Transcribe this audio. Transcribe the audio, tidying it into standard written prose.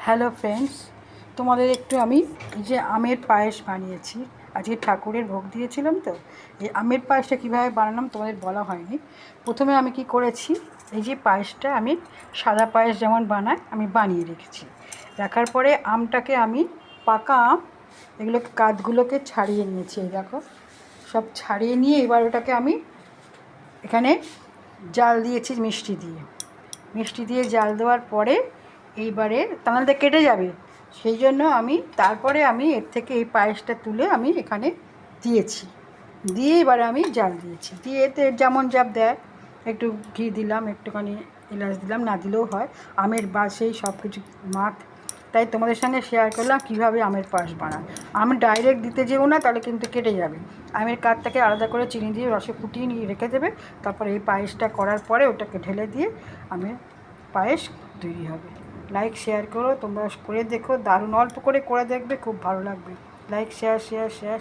Hello friends, তোমাদের একটু আমি এই যে আমের পায়েস বানিয়েছি। আজকে ঠাকুরের ভোগ দিয়েছিলাম, তো এই আমের পায়েসটা কীভাবে বানালাম তোমাদের বলা হয়নি। প্রথমে আমি কি করেছি, এই যে পায়েসটা আমি সাদা পায়েস যেমন বানাই আমি বানিয়ে রেখেছি। রাখার পরে আমটাকে আমি পাকা আম এগুলোকে কাঠগুলোকে ছাড়িয়ে নিয়েছি। এই দেখো, সব ছাড়িয়ে নিয়ে এবার ওটাকে আমি এখানে জাল দিয়েছি মিষ্টি দিয়ে জাল দেওয়ার পরে এইবারে তাহলে কেটে যাবে, সেই জন্য আমি তারপরে আমি এর থেকে এই পায়েসটা তুলে আমি এখানে দিয়েছি। দিয়ে এবারে আমি জাল দিয়েছি, দিয়ে এতে যেমন যা দেয়, একটু ঘি দিলাম, একটুখানি এলাচ দিলাম, না দিলেও হয়। আমের বাসেই সব কিছু মাখ, তাই তোমাদের সঙ্গে শেয়ার করলাম কীভাবে আমের পায়েস বানায়। আমি ডাইরেক্ট দিতে যেও না, তাহলে কিন্তু কেটে যাবে। আমের কাঠটাকে আলাদা করে চিনি দিয়ে রসে ফুটিয়ে নিয়ে রেখে দেবে, তারপরে এই পায়েসটা করার পরে ওটাকে ঢেলে দিয়ে আমের পায়েস তৈরি হবে। লাইক শেয়ার করো, তোমরা করে দেখো, দারুণ অল্প করে দেখবে, খুব ভালো লাগবে। Like share share share.